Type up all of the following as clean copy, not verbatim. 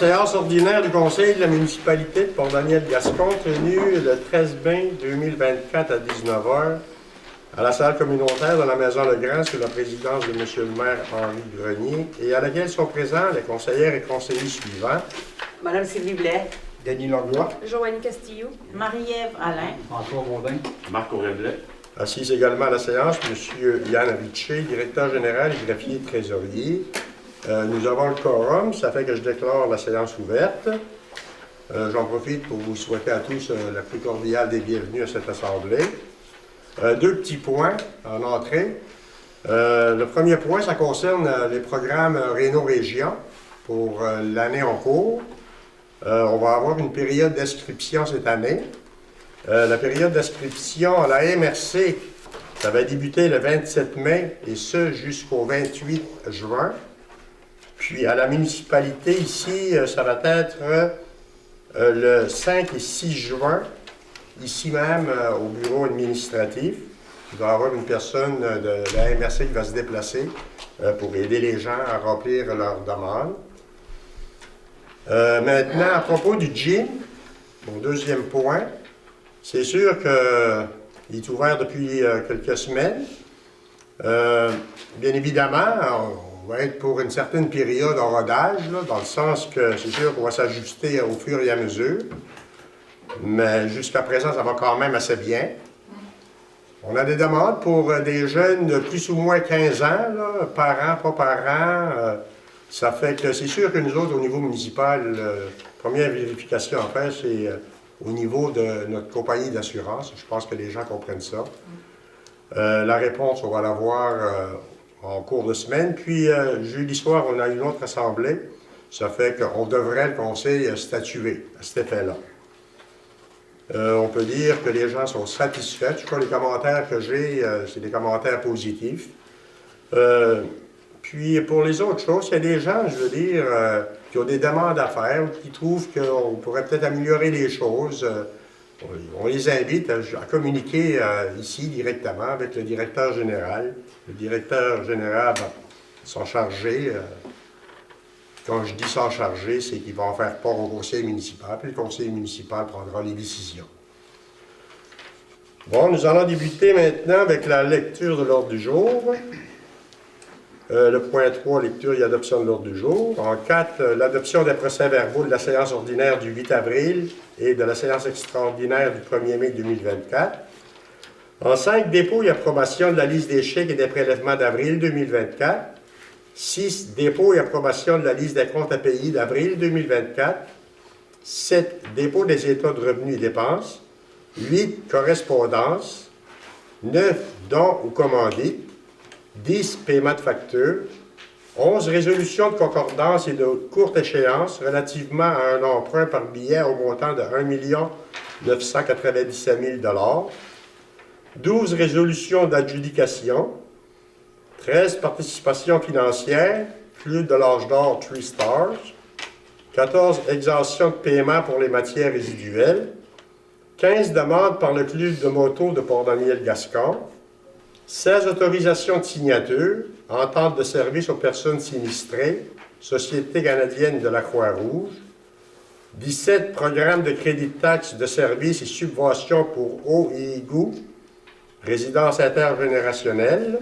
séance ordinaire du Conseil de la municipalité de Port-Daniel-Gascon tenue le 13 mai 2024 à 19 h à la salle communautaire de la Maison Legrand sous la présidence de M. le maire Henri Grenier et à laquelle sont présents les conseillères et conseillers suivants. Madame Sylvie Blais. Denis Langlois. Joanne Castillo. Marie-Ève Alain. François Baudin. Marc-Aurèle Blais. Assis également à la séance, M. Yann Richer, directeur général et greffier trésorier. Nous avons le quorum, ça fait que je déclare la séance ouverte. J'en profite pour vous souhaiter à tous la plus cordiale des bienvenues à cette assemblée. Deux petits points en entrée. Le premier point, ça concerne les programmes Réno-Région pour l'année en cours. On va avoir une période d'inscription cette année. La période d'inscription à la MRC, ça va débuter le 27 mai et ce jusqu'au 28 juin. Puis à la municipalité ici, ça va être le 5 et 6 juin, ici même au bureau administratif. Il va y avoir une personne de la MRC qui va se déplacer pour aider les gens à remplir leurs demandes. Maintenant, à propos du gym, mon deuxième point, c'est sûr qu'il est ouvert depuis quelques semaines. Bien évidemment, on va être pour une certaine période en rodage, là, dans le sens que c'est sûr qu'on va s'ajuster au fur et à mesure. Mais jusqu'à présent, ça va quand même assez bien. On a des demandes pour des jeunes de plus ou moins 15 ans, là, parents, pas parents. Ça fait que c'est sûr que nous autres, au niveau municipal, première vérification à faire, c'est au niveau de notre compagnie d'assurance. Je pense que les gens comprennent ça. La réponse, on va l'avoir en cours de semaine. Puis, jeudi soir, on a une autre assemblée. Ça fait qu'on devrait, le conseil, statuer à cet effet-là. On peut dire que les gens sont satisfaits. Je crois que les commentaires que j'ai, c'est des commentaires positifs. Puis, pour les autres choses, il y a des gens, je veux dire, qui ont des demandes à faire, qui trouvent qu'on pourrait peut-être améliorer les choses. On les invite à communiquer ici directement avec le directeur général. Le directeur général va s'en charger. Quand je dis s'en charger, c'est qu'il va en faire part au conseil municipal, puis le conseil municipal prendra les décisions. Bon, nous allons débuter maintenant avec la lecture de l'ordre du jour. Le point 3, lecture et adoption de l'ordre du jour. En 4, l'adoption des procès-verbaux de la séance ordinaire du 8 avril et de la séance extraordinaire du 1er mai 2024. En 5, dépôt et approbation de la liste des chèques et des prélèvements d'avril 2024. 6, dépôt et approbation de la liste des comptes à payer d'avril 2024. 7, dépôt des états de revenus et dépenses. 8, correspondance. 9, dons ou commandites. 10, paiement de factures. 11, résolution de concordance et de courte échéance relativement à un emprunt par billet au montant de 1 997 000 12, résolution d'adjudication. 13, participation financière, Club de l'âge d'or 3 Stars. 14, exemption de paiement pour les matières résiduelles. 15, demandes par le Club de moto de Port-Daniel-Gascon. 16, autorisations de signature, entente de service aux personnes sinistrées, Société canadienne de la Croix-Rouge. 17, programme de crédit de taxes de services et subventions pour eau et égout, résidence intergénérationnelle.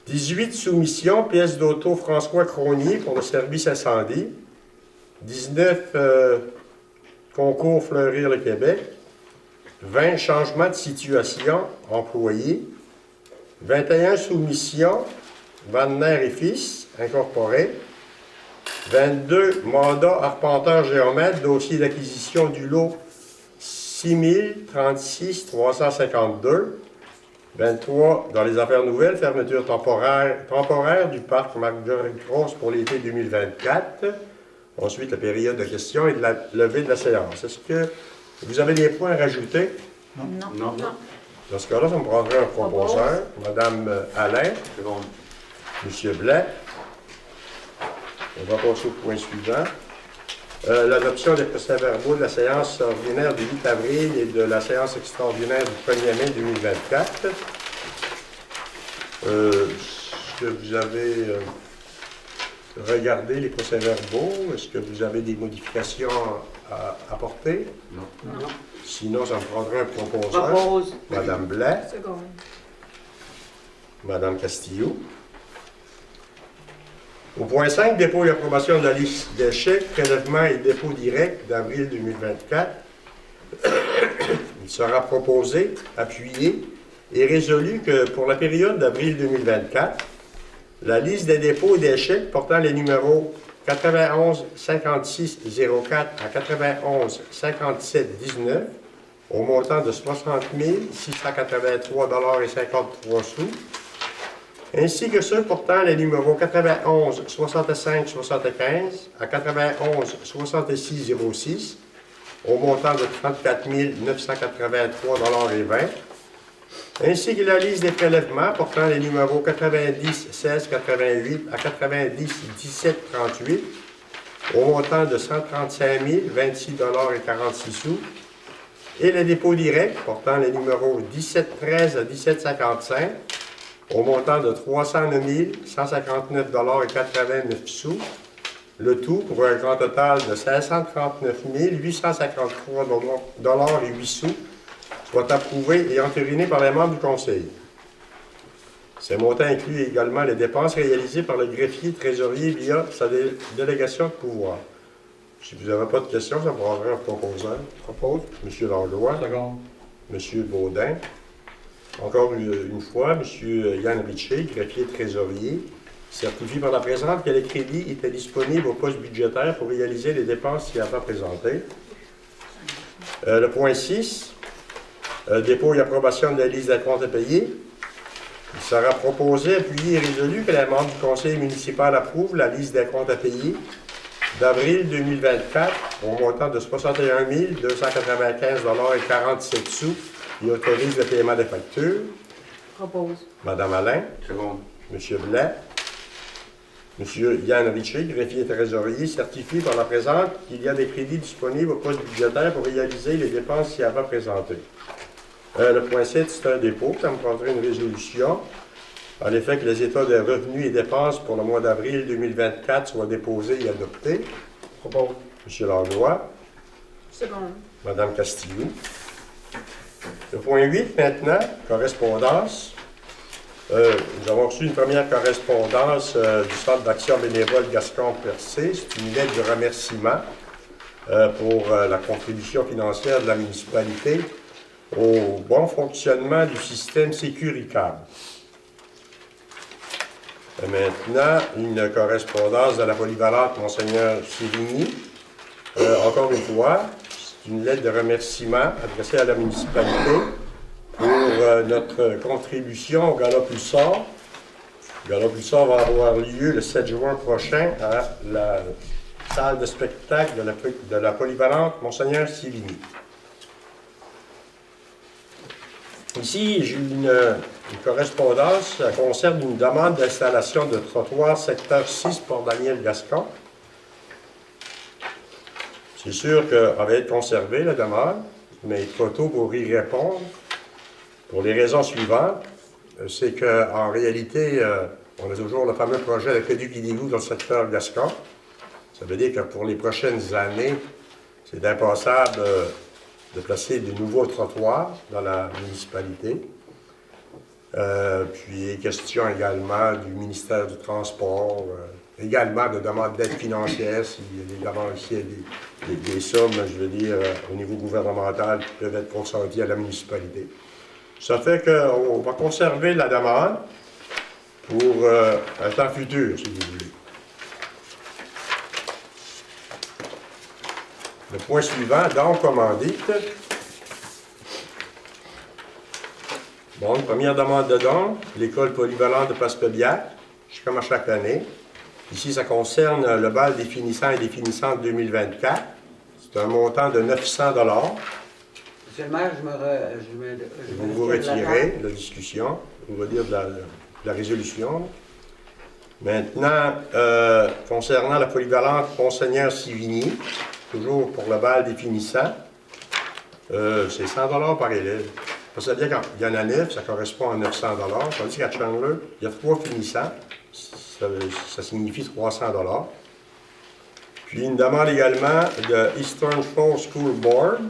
18, soumission, pièce d'auto François Cronier pour le service incendie. 19, concours Fleurir le Québec. 20, changement de situation, employé. 21, soumission, Vanner et Fils, incorporé. 22, mandat arpenteur-géomètre, dossier d'acquisition du lot 6036 352. 23, dans les affaires nouvelles, fermeture temporaire du parc Marguerite-Grosse pour l'été 2024. Ensuite, la période de questions et de la levée de la séance. Est-ce que vous avez des points à rajouter? Non. Dans ce cas-là, ça me prendrait un proposeur. Madame Alain. C'est bon. Monsieur Blais. On va passer au point suivant. L'adoption des procès-verbaux de la séance ordinaire du 8 avril et de la séance extraordinaire du 1er mai 2024. Est-ce que vous avez regarder les procès-verbaux. Est-ce que vous avez des modifications à apporter? Non. Sinon, ça me prendrait un proposeur. Propose. Madame Blais, Seconde. Madame Castillo. Au point 5, dépôt et approbation de la liste des chèques, prélèvements et dépôts directs d'avril 2024. Il sera proposé, appuyé et résolu que pour la période d'avril 2024, la liste des dépôts et des chèques portant les numéros 91 56 04 à 91 57 19 au montant de 60 683,53 $, ainsi que ceux portant les numéros 91 65 75 à 91 66 06 au montant de 34 983,20 $, ainsi que la liste des prélèvements portant les numéros 90 16 88 à 90 17 38 au montant de 135 026,46 $, et les dépôts directs portant les numéros 17 13 à 17 55 au montant de 309 159,89 $, le tout pour un grand total de 539 853,08 $, soit approuvé et entériné par les membres du Conseil. Ces montants incluent également les dépenses réalisées par le greffier trésorier via sa délégation de pouvoir. Si vous n'avez pas de questions, ça prendrait un proposeur. Propose M. Langlois, Seconde. M. Baudin. Encore une fois, M. Yann Richer, greffier trésorier, certifie par la présente que les crédits étaient disponibles au poste budgétaire pour réaliser les dépenses qu'il avait présentées. Le point 6, dépôt et approbation de la liste des comptes à payer. Il sera proposé, appuyé et résolu que les membres du conseil municipal approuvent la liste des comptes à payer d'avril 2024 au montant de 61 295,47 $ et autorise le paiement des factures. Propose. Madame Alain, Seconde. M. Blais, M. Yann Richer, greffier trésorier, certifie par la présente qu'il y a des crédits disponibles au poste budgétaire pour réaliser les dépenses qu'il avait présentées. Le point 7, c'est un dépôt. Ça me prendrait une résolution. En effet, que les états des revenus et dépenses pour le mois d'avril 2024 soient déposés et adoptés. Propose. M. Langlois, Seconde. Mme Castillo. Le point 8, maintenant, correspondance. Nous avons reçu une première correspondance du Centre d'action bénévole Gascon-Percé. C'est une lettre de remerciement pour la contribution financière de la municipalité au bon fonctionnement du système Sécuricable. Et maintenant, une correspondance de la polyvalente Monseigneur Sévigny. Encore une fois, c'est une lettre de remerciement adressée à la municipalité pour notre contribution au Gala Pulsar. Le Gala Pulsar va avoir lieu le 7 juin prochain à la salle de spectacle de la polyvalente Monseigneur Sévigny. Ici, j'ai une correspondance. Ça concerne une demande d'installation de trottoir secteur 6 Port-Daniel-Gascon. C'est sûr qu'elle va être conservée, la demande, mais il est trop tôt pour y répondre. Pour les raisons suivantes, c'est qu'en réalité, on a toujours le fameux projet d'aqueduc et d'égout dans le secteur Gascon. Ça veut dire que pour les prochaines années, c'est impensable de placer de nouveaux trottoirs dans la municipalité. Puis, question également du ministère du Transport, également de demandes d'aide financière, s'il y a des demandes ici, des sommes, je veux dire, au niveau gouvernemental qui peuvent être consenties à la municipalité. Ça fait qu'on va conserver la demande pour un temps futur, si vous voulez. Le point suivant, donc commandite. Bon, première demande de don, l'école polyvalente de Passepébiac, comme à chaque année. Ici, ça concerne le bal des finissants et des finissantes 2024. C'est un montant de 900 $. Monsieur le maire, Vous retirez la discussion, on va dire de la résolution. Maintenant, concernant la polyvalente Monseigneur Sévigny, toujours pour le bal des finissants, c'est 100 $ par élève. Ça veut dire qu'il y en a 9, ça correspond à 900 $. Tandis qu'à Chandler, il y a 3 finissants. ça signifie 300 $. Puis une demande également de Eastern Shore School Board.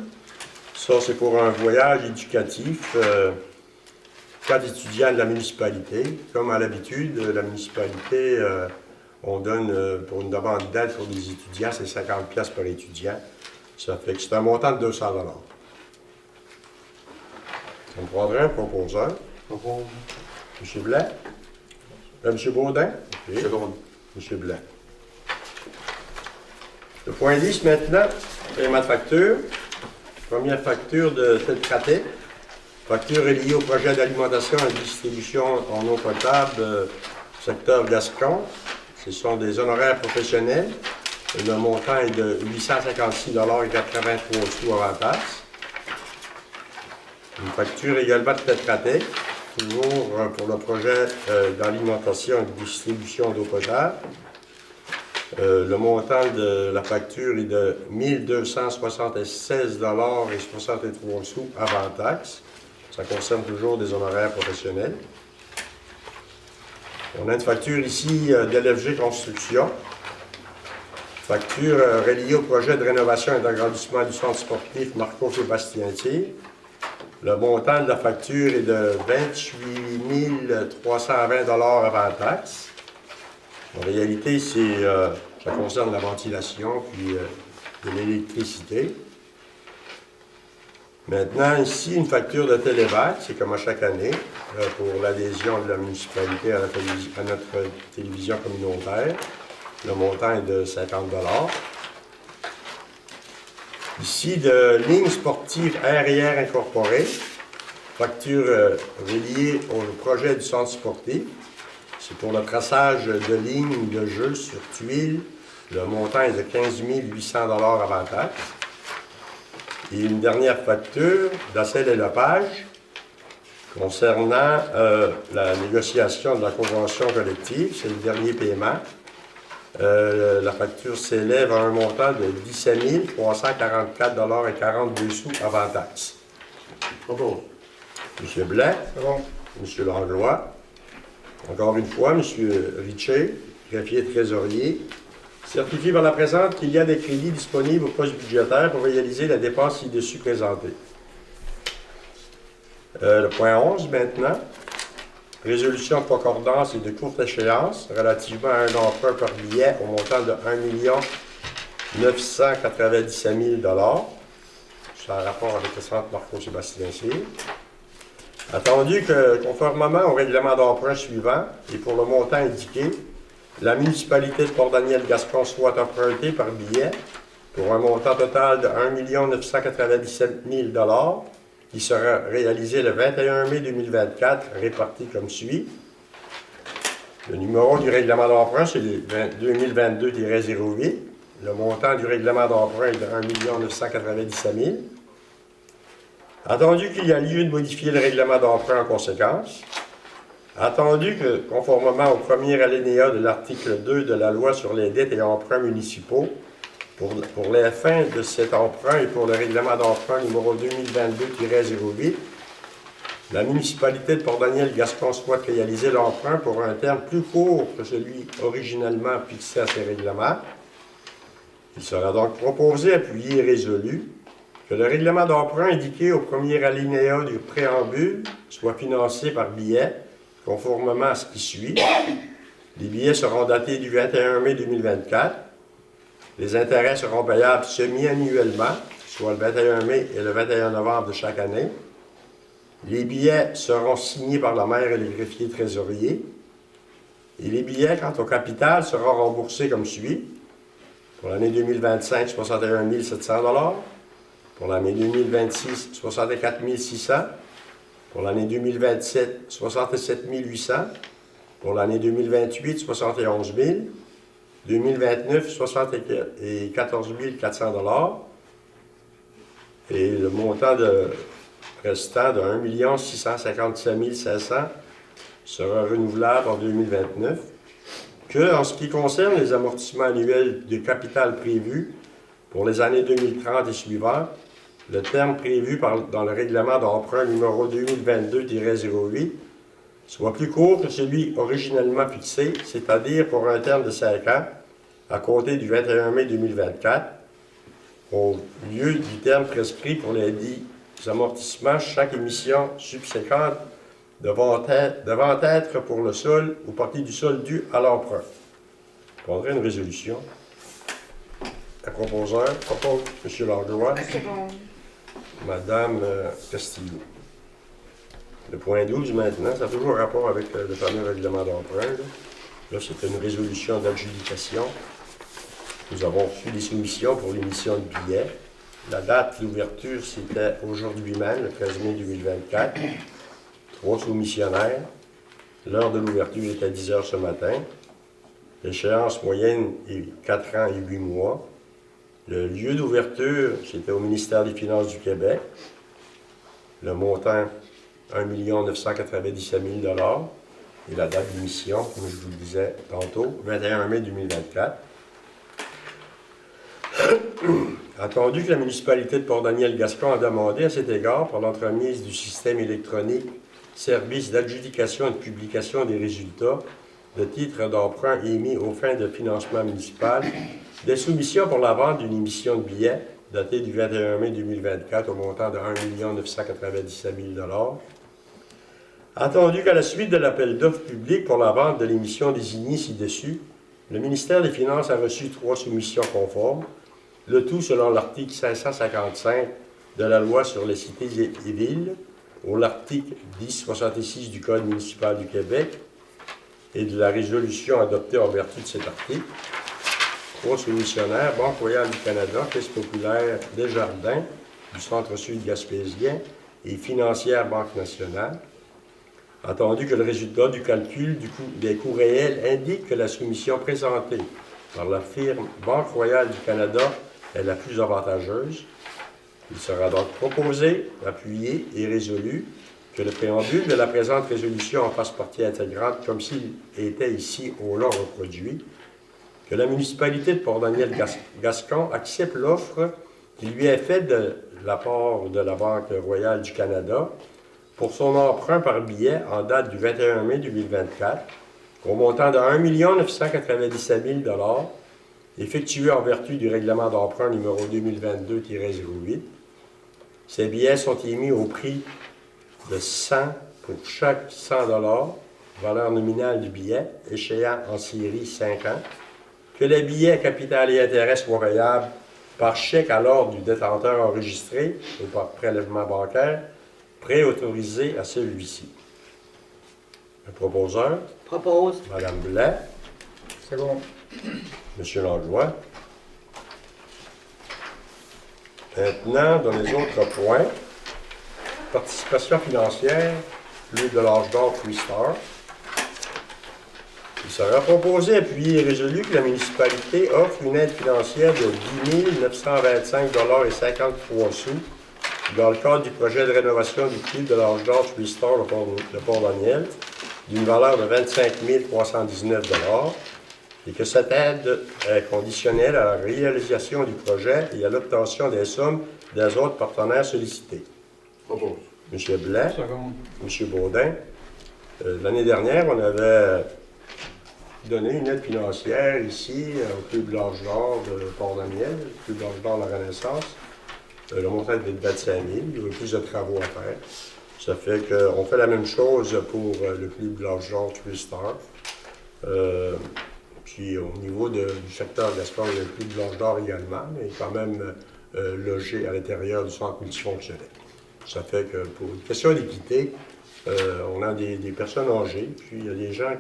Ça, c'est pour un voyage éducatif. 4 étudiants de la municipalité. Comme à l'habitude, la municipalité, on donne pour une demande d'aide pour les étudiants, c'est 50 $ par étudiant. Ça fait que c'est un montant de 200 $. On prendrait un proposeur. M. Blanc? M. Baudin? OK. M. Blanc. Le point 10 maintenant, paiement de facture. Première facture de Teltraté. Facture reliée au projet d'alimentation et de distribution en eau potable, secteur Gascon. Ce sont des honoraires professionnels. Le montant est de 856,83 $ avant taxe. Une facture également de Teltraté, toujours pour le projet d'alimentation et de distribution d'eau potable. Le montant de la facture est de 1276,63 $ avant taxe. Ça concerne toujours des honoraires professionnels. On a une facture ici d'LFG Construction. Facture reliée au projet de rénovation et d'agrandissement du centre sportif Marco-Sébastien-Thiers. Le montant de la facture est de 28 320 $ avant taxe. En réalité, ça concerne la ventilation puis de l'électricité. Maintenant, ici, une facture de Télévac, c'est comme à chaque année, pour l'adhésion de la municipalité à notre télévision communautaire. Le montant est de 50 $. Ici, de Lignes sportives aériennes incorporées, facture reliée au projet du centre sportif. C'est pour le traçage de lignes de jeu sur tuiles. Le montant est de 15 800 $ avant taxe. Et une dernière facture d'Assel et Lepage concernant la négociation de la convention collective. C'est le dernier paiement. La facture s'élève à un montant de 17 344,42 $ avant taxe. M. Blanc, M. Langlois, encore une fois, M. Richer, greffier trésorier, certifie par la présente qu'il y a des crédits disponibles au poste budgétaire pour réaliser la dépense ci-dessus présentée. Le point 11 maintenant. Résolution de concordance et de courte échéance relativement à un emprunt par billet au montant de 1 997 000 $. C'est en rapport avec le centre Marco-Sébastien-Thiers. Attendu que, conformément au règlement d'emprunt suivant et pour le montant indiqué, la municipalité de Port-Daniel-Gascon soit empruntée par billet pour un montant total de 1 997 000 $, qui sera réalisé le 21 mai 2024, réparti comme suit. Le numéro du règlement d'emprunt, c'est le 2022-08. Le montant du règlement d'emprunt est de 1 997 000 $. Attendu qu'il y a lieu de modifier le règlement d'emprunt en conséquence, attendu que, conformément au premier alinéa de l'article 2 de la loi sur les dettes et emprunts municipaux, pour les fins de cet emprunt et pour le règlement d'emprunt numéro 2022-08, la municipalité de Port-Daniel-Gascon souhaite réaliser l'emprunt pour un terme plus court que celui originellement fixé à ces règlements. Il sera donc proposé, appuyé et résolu que le règlement d'emprunt indiqué au premier alinéa du préambule soit financé par billet, conformément à ce qui suit. Les billets seront datés du 21 mai 2024. Les intérêts seront payables semi-annuellement, soit le 21 mai et le 21 novembre de chaque année. Les billets seront signés par la maire et les greffiers trésoriers. Et les billets, quant au capital, seront remboursés comme suit. Pour l'année 2025, 61 700 $. Pour l'année 2026, 64 600 $. Pour l'année 2027, 67 800 $. Pour l'année 2028, 71 000 $. 2029, 74 400 $. Et le montant restant de 1 657 500 $ sera renouvelable en 2029. En ce qui concerne les amortissements annuels de capital prévus pour les années 2030 et suivantes, le terme prévu dans le règlement d'emprunt numéro 2022-08 soit plus court que celui originellement fixé, c'est-à-dire pour un terme de 5 ans, à compter du 21 mai 2024, au lieu du terme prescrit pour les dits amortissements, chaque émission subséquente devant être pour le sol ou partie du sol dû à l'emprunt. Je prendrai une résolution. La proposeur propose M. Langlois, Seconde. Mme Castillo. Le point 12 maintenant, ça a toujours rapport avec le fameux règlement d'emprunt. Là, c'est une résolution d'adjudication. Nous avons reçu des soumissions pour l'émission de billets. La date d'ouverture, c'était aujourd'hui même, le 13 mai 2024. 3 soumissionnaires. L'heure de l'ouverture était à 10 heures ce matin. L'échéance moyenne est 4 ans et 8 mois. Le lieu d'ouverture, c'était au ministère des Finances du Québec. Le montant, 1 997 000 $. Et la date d'émission, comme je vous le disais tantôt, 21 mai 2024. Attendu que la municipalité de Port-Daniel-Gascon a demandé à cet égard, par l'entremise du système électronique service d'adjudication et de publication des résultats de titres d'emprunt émis aux fins de financement municipal, des soumissions pour la vente d'une émission de billets datée du 21 mai 2024 au montant de 1 997 000 $. Attendu qu'à la suite de l'appel d'offres public pour la vente de l'émission désignée ci-dessus, le ministère des Finances a reçu 3 soumissions conformes, le tout selon l'article 555 de la Loi sur les cités et villes, ou l'article 1066 du Code municipal du Québec et de la résolution adoptée en vertu de cet article. 3 soumissionnaires, Banque Royale du Canada, Caisse populaire Desjardins, du Centre-Sud gaspésien et Financière Banque nationale. Attendu que le résultat du calcul des coûts réels indique que la soumission présentée par la firme Banque Royale du Canada est la plus avantageuse, il sera donc proposé, appuyé et résolu que le préambule de la présente résolution en fasse partie intégrante comme s'il était ici au long reproduit, que la municipalité de Port-Daniel-Gascon accepte l'offre qui lui est faite de la part de la Banque Royale du Canada pour son emprunt par billet en date du 21 mai 2024 au montant de 1 997 000 $, effectué en vertu du règlement d'emprunt numéro 2022-08. Ces billets sont émis au prix de 100 pour chaque 100 $, valeur nominale du billet, échéant en série 5 ans, que les billets capital et intérêt soient payables par chèque à l'ordre du détenteur enregistré ou par prélèvement bancaire, préautorisé à celui-ci. Le proposeur, Propose. Mme Blais, Second. M. Langlois. Maintenant, dans les autres points, participation financière, Club de l'Âge d'Or 3-Star. Il sera proposé, appuyé et résolu que la municipalité offre une aide financière de 10 925,53 $ dans le cadre du projet de rénovation du Club de l'Âge d'Or 3-Star de Port-Daniel, d'une valeur de 25 319 $ et que cette aide est conditionnelle à la réalisation du projet et à l'obtention des sommes des autres partenaires sollicités. Propose. M. Blais, Seconde. M. Baudin. L'année dernière, on avait donné une aide financière ici au Club de l'Âge d'Or de Port-Daniel, le Club de l'Âge d'Or de la Renaissance. Le montant était de 25 000. Il y avait plus de travaux à faire. Ça fait qu'on fait la même chose pour le Club de l'Âge d'Or 3-Star. Puis au niveau du secteur Gascon, il y a le Club de l'Âge d'Or également, mais quand même logé à l'intérieur du centre multifonctionnel. Ça fait que pour une question d'équité, on a des personnes âgées, puis il y a des gens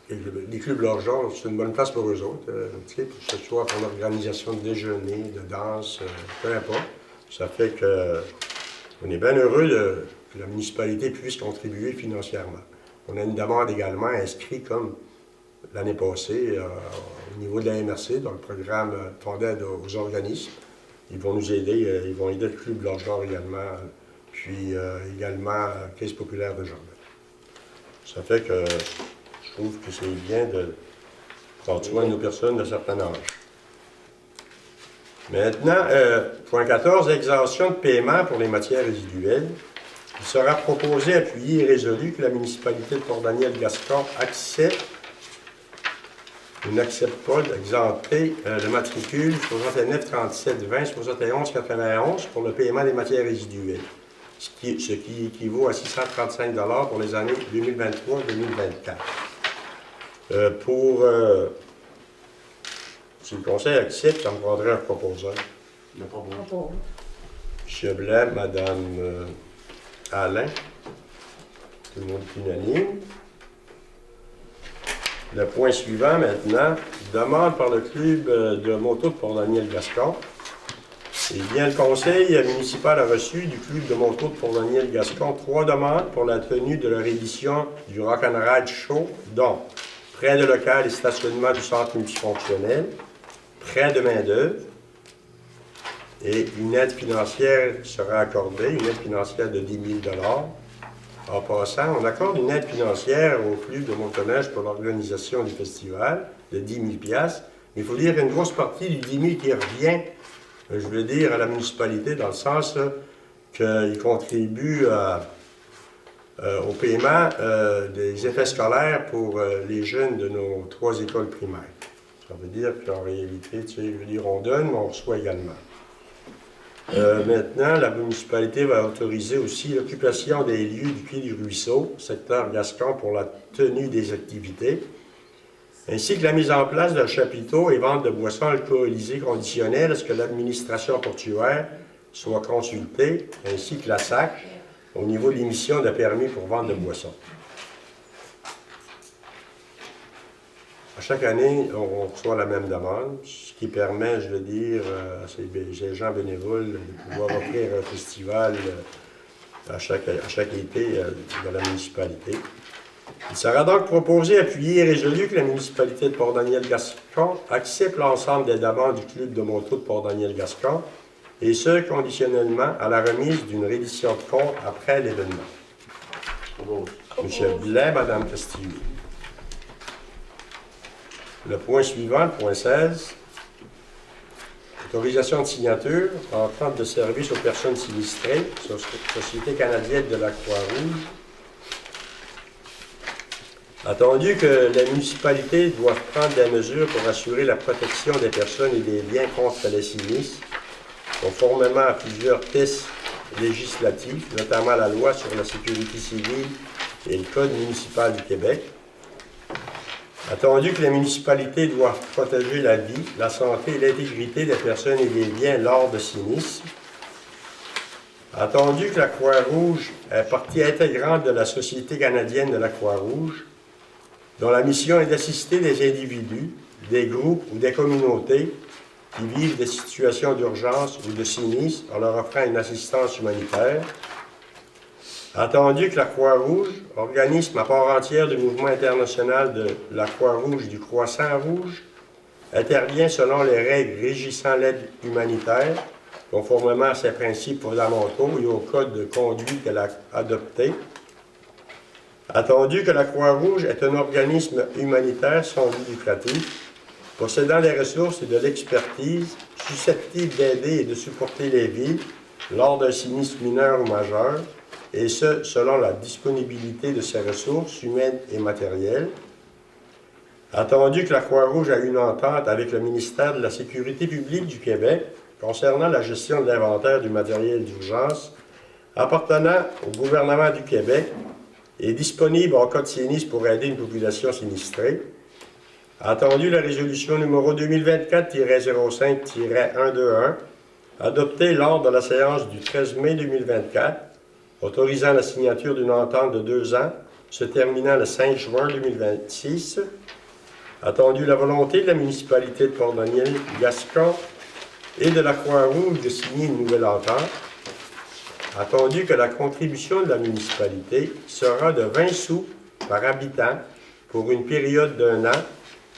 les clubs de l'Âge d'Or, c'est une bonne place pour eux autres, que ce soit pour l'organisation de déjeuner, de danse, peu importe. Ça fait qu'on est bien heureux que la municipalité puisse contribuer financièrement. On a une demande également inscrite comme l'année passée au niveau de la MRC, dans le programme Fonds d'aide aux organismes. Ils vont nous aider, ils vont aider le Club de l'Âge d'Or également, puis également Caisse populaire de Jardin. Ça fait que je trouve que c'est bien de prendre soin de nos personnes de certain âge. Maintenant, point 14, exemption de paiement pour les matières résiduelles. Il sera proposé, appuyé et résolu que la municipalité de Port-Daniel-Gascon accepte ou n'accepte pas d'exempter le matricule 69 37 20 71 91 pour le paiement des matières résiduelles, ce qui équivaut à 635 $ pour les années 2023-2024. Si le conseil accepte, ça me prendrait un proposeur. Propose. M. Blais, Mme Alain, tout le monde est unanime. Le point suivant maintenant, demande par le club de moto de Port-Daniel-Gascon. Eh bien, le conseil municipal a reçu du club de moto de Port-Daniel-Gascon 3 demandes pour la tenue de leur édition du Rock'n'Ride Show, dont prêt de local et stationnement du centre multifonctionnel, prêt de main-d'œuvre, et une aide financière sera accordée, une aide financière de 10 000 $. En passant, on accorde une aide financière au club de motoneige pour l'organisation du festival de 10 000 $, mais il faut dire qu'une grosse partie du 10 000 qui revient, je veux dire, à la municipalité, dans le sens qu'il contribue au paiement des effets scolaires pour les jeunes de nos 3 écoles primaires. Ça veut dire qu'en réalité, tu sais, je veux dire, on donne, mais on reçoit également. Maintenant, la municipalité va autoriser aussi l'occupation des lieux du Quai du Ruisseau, secteur Gascon, pour la tenue des activités, ainsi que la mise en place d'un chapiteau et vente de boissons alcoolisées conditionnelles à ce que l'administration portuaire soit consultée, ainsi que la SAC, au niveau de l'émission de permis pour vente de boissons. À chaque année, on reçoit la même demande, ce qui permet, je veux dire, à ces gens bénévoles de pouvoir offrir un festival à chaque été de la municipalité. Il sera donc proposé, appuyé et résolu que la municipalité de Port-Daniel-Gascon accepte l'ensemble des demandes du club de moto de Port-Daniel-Gascon, et ce, conditionnellement à la remise d'une reddition de compte après l'événement. M. Blais, Mme Castillo. Le point suivant, le point 16, autorisation de signature, entente de service aux personnes sinistrées, Société canadienne de la Croix-Rouge. Attendu que la municipalité doit prendre des mesures pour assurer la protection des personnes et des biens contre les sinistres, conformément à plusieurs tests législatifs, notamment la loi sur la sécurité civile et le Code municipal du Québec. Attendu que les municipalités doivent protéger la vie, la santé et l'intégrité des personnes et des biens lors de sinistres. Attendu que la Croix-Rouge est partie intégrante de la Société canadienne de la Croix-Rouge, dont la mission est d'assister des individus, des groupes ou des communautés qui vivent des situations d'urgence ou de sinistre en leur offrant une assistance humanitaire. Attendu que la Croix-Rouge, organisme à part entière du mouvement international de la Croix-Rouge du Croissant-Rouge, intervient selon les règles régissant l'aide humanitaire, conformément à ses principes fondamentaux et au code de conduite qu'elle a adopté. Attendu que la Croix-Rouge est un organisme humanitaire sans but lucratif, possédant des ressources et de l'expertise, susceptible d'aider et de supporter les villes lors d'un sinistre mineur ou majeur, et ce, selon la disponibilité de ses ressources humaines et matérielles. Attendu que la Croix-Rouge a une entente avec le ministère de la Sécurité publique du Québec concernant la gestion de l'inventaire du matériel d'urgence appartenant au gouvernement du Québec et disponible en cas de sinistre pour aider une population sinistrée. Attendu la résolution numéro 2024-05-121, adoptée lors de la séance du 13 mai 2024, autorisant la signature d'une entente de 2 ans, se terminant le 5 juin 2026. Attendu la volonté de la municipalité de Port-Daniel-Gascon et de la Croix-Rouge de signer une nouvelle entente. Attendu que la contribution de la municipalité sera de 20 sous par habitant pour une période d'1 an,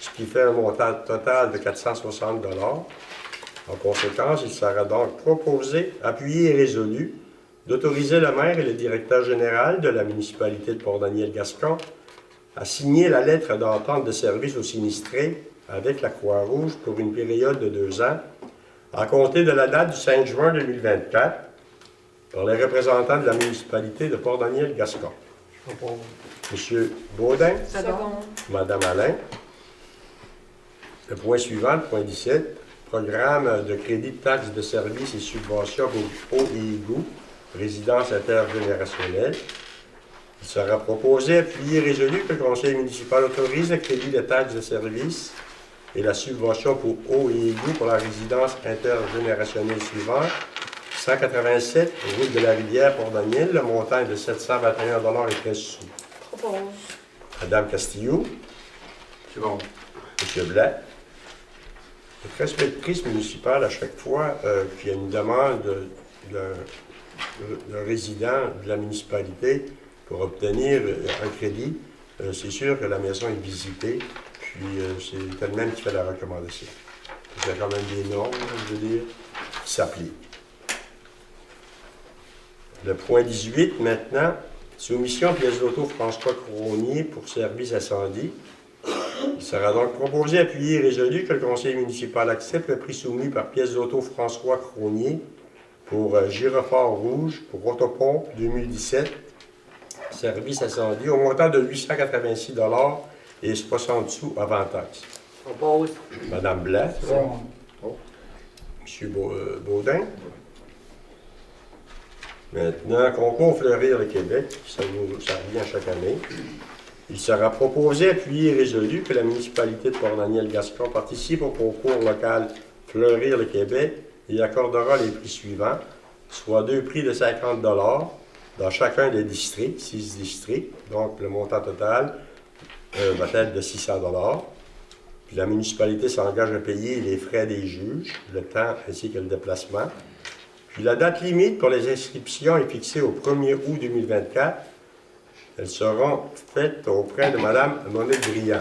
ce qui fait un montant total de 460 $. En conséquence, il sera donc proposé, appuyé et résolu d'autoriser le maire et le directeur général de la municipalité de Port-Daniel-Gascon à signer la lettre d'entente de service aux sinistrés avec la Croix-Rouge pour une période de 2 ans, à compter de la date du 5 juin 2024, par les représentants de la municipalité de Port-Daniel-Gascon. J'oppose. Monsieur Baudin, Second. Madame Alain. Le point suivant, le point 17, programme de crédit de taxes de services et subventions pour eau et égout, résidence intergénérationnelle. Il sera proposé, appuyé et résolu que le conseil municipal autorise le crédit de taxes de services et la subvention pour eau et égout pour la résidence intergénérationnelle suivante. 187, route de la Rivière, Port-Daniel. Le montant est de 721 et 13 sous. Propose. Madame Castillo. Second. Monsieur Blanc. Notre inspectrice municipale, à chaque fois qu'il y a une demande de résident de la municipalité pour obtenir un crédit, c'est sûr que la maison est visitée, puis c'est elle-même qui fait la recommandation. Il y a quand même des normes, je veux dire, qui s'appliquent. Le point 18, maintenant, soumission pièce d'auto François Cronier pour service incendie. Il sera donc proposé, appuyé et résolu que le conseil municipal accepte le prix soumis par pièce d'auto François Cronier pour gyrophare rouge pour autopompe 2017, service incendie, au montant de 886 et 60 sous avant taxe. Propose. Madame Blanc, Second. Monsieur Baudin. Maintenant, concours Fleurir le Québec, ça revient chaque année. Il sera proposé, appuyé et résolu que la municipalité de Port-Daniel-Gascon participe au concours local Fleurir le Québec et accordera les prix suivants, soit 2 prix de 50 dans chacun des districts, 6 districts, donc le montant total va être de 600 Puis la municipalité s'engage à payer les frais des juges, le temps ainsi que le déplacement. Puis la date limite pour les inscriptions est fixée au 1er août 2024. Elles seront faites auprès de Mme Monique Briand.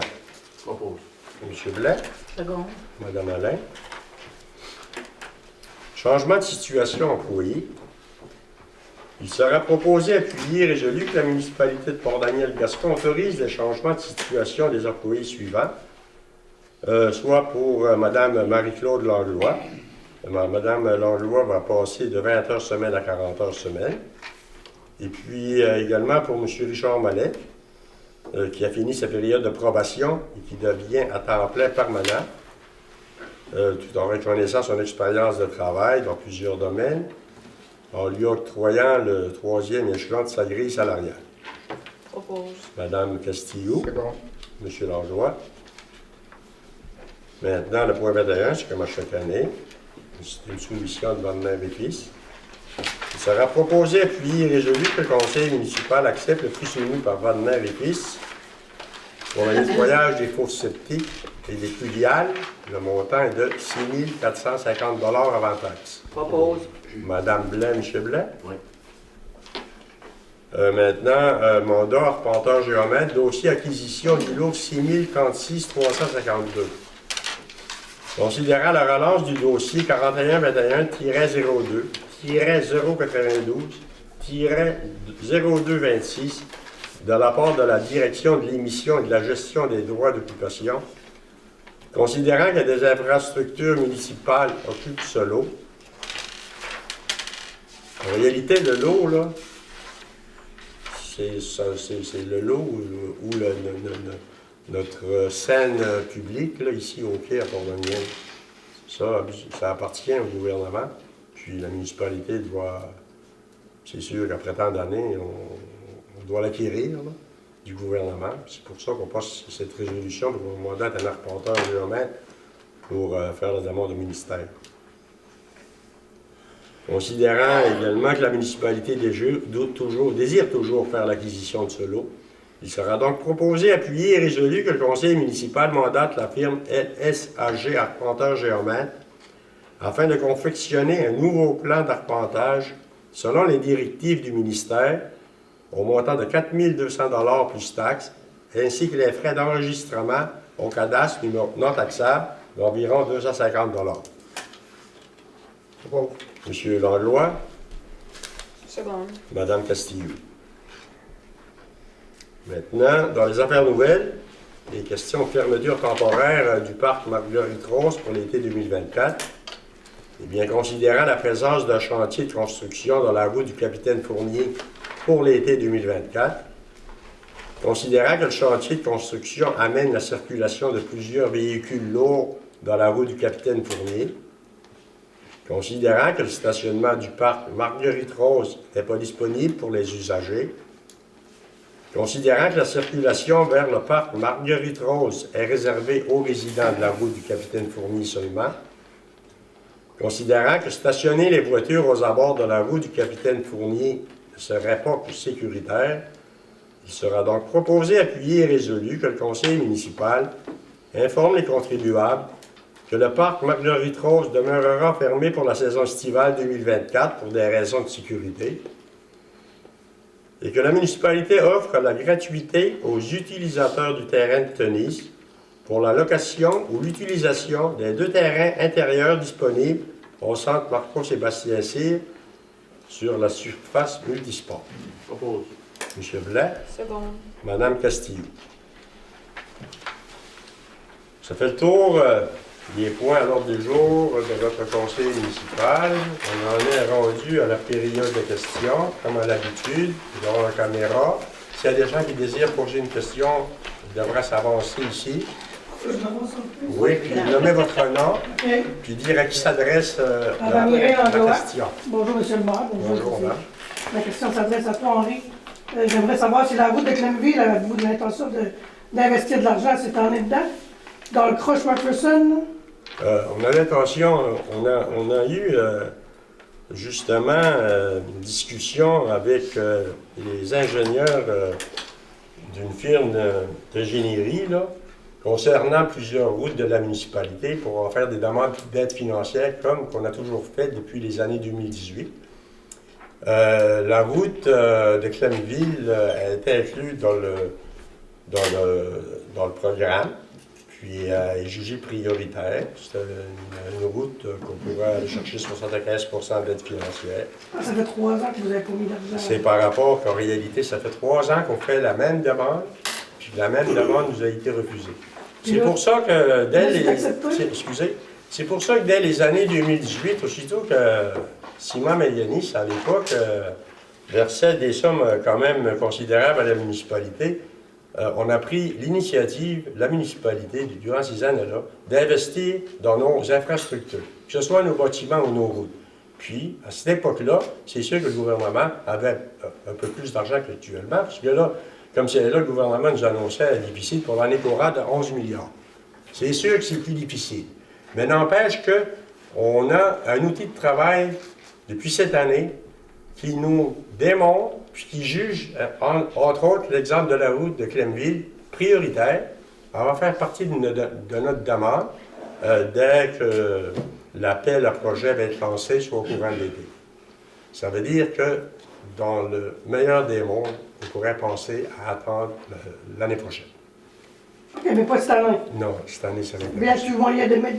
Propose. M. Blanc, Second. Mme Alain. Changement de situation employé. Il sera proposé, appuyé et résolu que la municipalité de Port-Daniel-Gascon autorise le changement de situation des employés suivants, soit pour Mme Marie-Claude Langlois. Mme Langlois va passer de 20 heures semaine à 40 heures semaine. Et puis également pour M. Richard Mallet, qui a fini sa période de probation et qui devient à temps plein permanent, tout en reconnaissant son expérience de travail dans plusieurs domaines, en lui octroyant le 3e échelon de sa grille salariale. Propose. Mme Castillo, Second. M. Langlois. Maintenant, le point 21, c'est comme à chaque année. C'est une soumission de Wagner et Fils. Il sera proposé, appuyé et résolu que le conseil municipal accepte le prix soumis par Wagner et Fils pour le nettoyage des fosses septiques et des fluviales. Le montant est de 6 450 avant taxe. Propose. Madame Blanc, M. Blanc. Oui. Maintenant, mandat arpenteur géomètre, dossier acquisition du lot 6036 352. Considérant la relance du dossier 4121-092-0226 de la part de la direction de l'émission et de la gestion des droits d'occupation, considérant que des infrastructures municipales occupent ce lot, en réalité, le lot, là, c'est le lot où notre scène publique, là, ici au quai à Port-Daniel, ça appartient au gouvernement. Puis la municipalité doit, c'est sûr qu'après tant d'années, on doit l'acquérir là, du gouvernement. C'est pour ça qu'on passe cette résolution pour demander à un arpenteur géomètre pour faire la demande au ministère. Considérant également que la municipalité désire toujours faire l'acquisition de ce lot, il sera donc proposé, appuyé et résolu que le conseil municipal mandate la firme LSAG Arpenteur Géomètre afin de confectionner un nouveau plan d'arpentage selon les directives du ministère au montant de 4 200 plus taxes, ainsi que les frais d'enregistrement au cadastre non taxable d'environ 250 Propose. M. Langlois, Second. Mme Castillo. Maintenant, dans les affaires nouvelles, les questions de fermeture temporaire du parc Marguerite-Rose pour l'été 2024. Eh bien, considérant la présence d'un chantier de construction dans la route du capitaine Fournier pour l'été 2024, considérant que le chantier de construction amène la circulation de plusieurs véhicules lourds dans la route du capitaine Fournier, considérant que le stationnement du parc Marguerite-Rose n'est pas disponible pour les usagers, considérant que la circulation vers le parc Marguerite-Rose est réservée aux résidents de la route du capitaine Fournier seulement, considérant que stationner les voitures aux abords de la route du capitaine Fournier ne serait pas plus sécuritaire, il sera donc proposé, appuyé et résolu que le conseil municipal informe les contribuables que le parc Marguerite-Rose demeurera fermé pour la saison estivale 2024 pour des raisons de sécurité et que la municipalité offre la gratuité aux utilisateurs du terrain de tennis pour la location ou l'utilisation des 2 terrains intérieurs disponibles au centre Marco-Sébastien Cyr sur la surface multisport. Oppose. M. Blais, Seconde. Mme Castillo. Ça fait le tour des points à l'ordre du jour de notre conseil municipal. On en est rendu à la période de questions, comme à l'habitude. Nous avons la caméra. S'il y a des gens qui désirent poser une question, ils devraient s'avancer ici. Oui, puis nommez votre nom, Ok. puis dire à qui s'adresse Madame Mireille la Langlois. question. Bonjour, monsieur le maire. Bonjour, madame. Ma question s'adresse à toi, Henri. J'aimerais savoir si la route de Clemville, avez-vous de l'intention d'investir de l'argent cette année dedans? Dans le Crush McPherson? On a l'intention, on a eu justement une discussion avec les ingénieurs d'une firme d'ingénierie là, concernant plusieurs routes de la municipalité pour en faire des demandes d'aide financière comme qu'on a toujours fait depuis les années 2018. La route de Clemville a été inclue dans le programme, puis est jugée prioritaire. C'est une route qu'on pourrait aller chercher 75% d'aide financière. Ça fait 3 ans que vous avez pas mis d'argent. C'est par rapport qu'en réalité, ça fait 3 ans qu'on fait la même demande, puis la même demande nous a été refusée. C'est pour ça que dès les... Excusez. C'est pour ça que dès les années 2018, aussitôt que Simon Mélianis, à l'époque, versait des sommes quand même considérables à la municipalité, on a pris l'initiative, la municipalité, durant ces années-là, d'investir dans nos infrastructures, que ce soit nos bâtiments ou nos routes. Puis, à cette époque-là, c'est sûr que le gouvernement avait un peu plus d'argent qu'actuellement, parce que là, comme c'est là, le gouvernement nous annonçait un déficit pour l'année courante de 11 milliards. C'est sûr que c'est plus difficile. Mais n'empêche qu'on a un outil de travail depuis cette année qui nous démontre, puis qui juge, entre autres, l'exemple de la route de Clemville, prioritaire. Elle va faire partie de notre demande dès que l'appel à projet va être lancé, soit au courant de l'été. Ça veut dire que, dans le meilleur des mondes, on pourrait penser à attendre l'année prochaine. OK, mais pas cette année. Non, cette année, ça n'est pas. Bien, tu moyen de mettre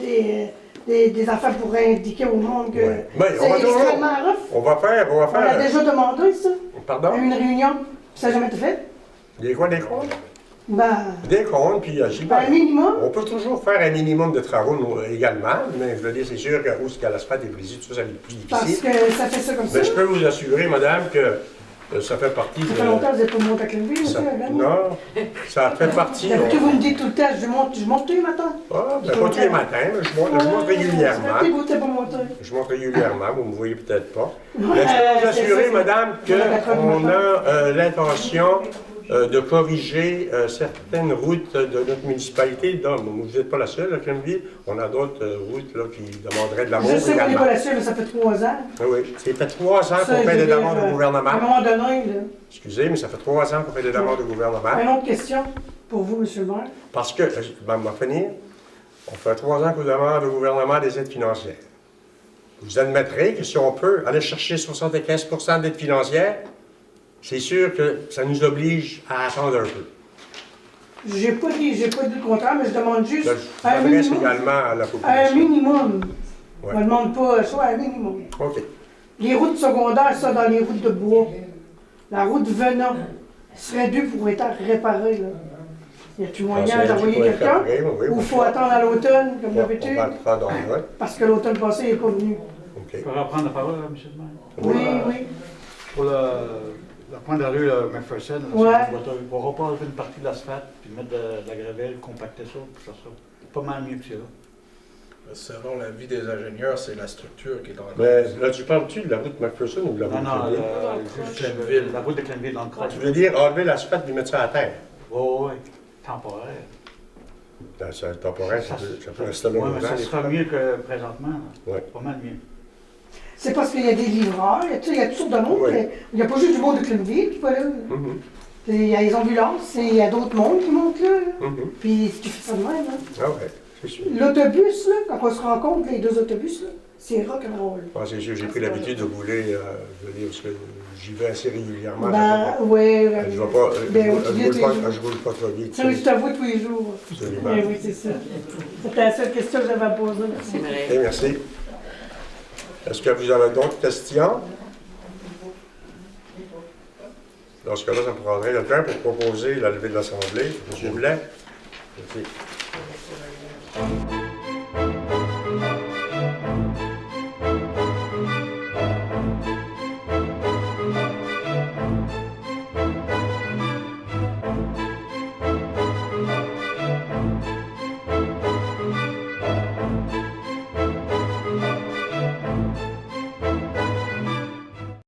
des affaires pour indiquer au monde que Ouais. Mais c'est extrêmement rough. On va On a faire. déjà demandé ça, Pardon? à une réunion. Ça n'a jamais été fait. Des quoi, des comptes? Ben, Des comptes, puis j'y vais. un minimum. On peut toujours faire un minimum de travaux nous, également, mais je veux dire, c'est sûr que où ce qu'à l'asphalte est brisé, tout ça, ça va être plus Parce difficile. que ça fait ça comme ça. Mais je peux vous assurer, madame, que ça fait partie Ça fait longtemps que vous n'êtes pas monté à Clemville, ça- monsieur, madame? Non, ça fait partie. D'habitude, vous me dites tout le temps, je monte tous les matins. Ah, ben, pas tous les matins, mais je monte régulièrement. Vous n'êtes pas monté. Je monte régulièrement, vous ne me voyez peut-être pas. Ouais, Mais je peux vous c'est assurer, ça, madame, c'est- qu'on a l'intention de corriger certaines routes de notre municipalité. Donc, vous n'êtes pas la seule, à Clemville. On a d'autres routes là, qui demanderaient de l'amour Je sais qu'on n'est également. pas la seule, mais ça fait 3 ans. Ah oui, ça fait 3 ans Ça, qu'on je fait des veux dire, demandes au À un gouvernement. moment donné, là. Excusez, mais ça fait 3 ans qu'on fait des demandes au gouvernement. Une autre question pour vous, monsieur le maire. Parce que, on va finir, on fait 3 ans qu'on demande au gouvernement des aides financières. Vous admettrez que si on peut aller chercher 75% d'aide financière, c'est sûr que ça nous oblige à attendre un peu. J'ai pas dit le contraire, mais je demande juste Là, je un m'adresse minimum. également à la Un population. minimum. Ouais. On ne demande pas soit un minimum. OK. Les routes secondaires, ça, dans les routes de bois. La route venant serait due pour être réparée, là. Y a-tu Ah, moyen c'est elle d'envoyer qui pourrait quelqu'un? préparer, oui, Ou on faut va- attendre à l'automne, comme On va d'habitude? le prendre en note. Parce que l'automne passé, il n'est pas venu. OK. Je pourrais reprendre la parole, monsieur le maire. Oui, oui. Pour le point de la rue McPherson, Ouais. on ne pourra pas enlever une partie de l'asphalte, puis mettre de la gravelle, compacter ça, puis faire ça. Pas mal mieux que ça. Selon l'avis des ingénieurs, c'est la structure qui est en Mais cause. là, tu parles-tu de la route McPherson ou de la route Non, non, Cléville? Clenville. la route de Clenville dans le croche. Tu veux dire enlever l'asphalte et mettre ça à terre? Oui, oui, temporaire. Ben, c'est temporaire, ça peut rester là Oui, mais longtemps. ça les sera fois. mieux que présentement. Là. Ouais. Pas mal mieux. C'est parce qu'il y a des livreurs, il y a toutes sortes de monde. Oui. Il n'y a pas juste du monde de Clinville qui va là. Mhm, Il y a les ambulances, et il y a d'autres mondes qui montent là. mhm. Puis tu fais ça de même. Hein. Ah ouais, c'est sûr. L'autobus, là, quand on se rencontre, les deux autobus, là, c'est rock'n'roll. Ah, c'est sûr, j'ai pris l'habitude de rouler, je veux dire, parce que j'y vais assez régulièrement. Ben, oui. Je ne vais pas, Ben, oui, tu viens tous les jours. je roule pas trop vite. Ça, oui, je t'avoue tous les jours. Absolument. Oui, oui, c'est ça. C'était la seule question que j'avais à poser. Merci. Ok, merci. Est-ce que vous avez d'autres questions? Dans ce cas-là, ça prendrait le temps pour proposer la levée de l'Assemblée. Monsieur Boulet? Merci.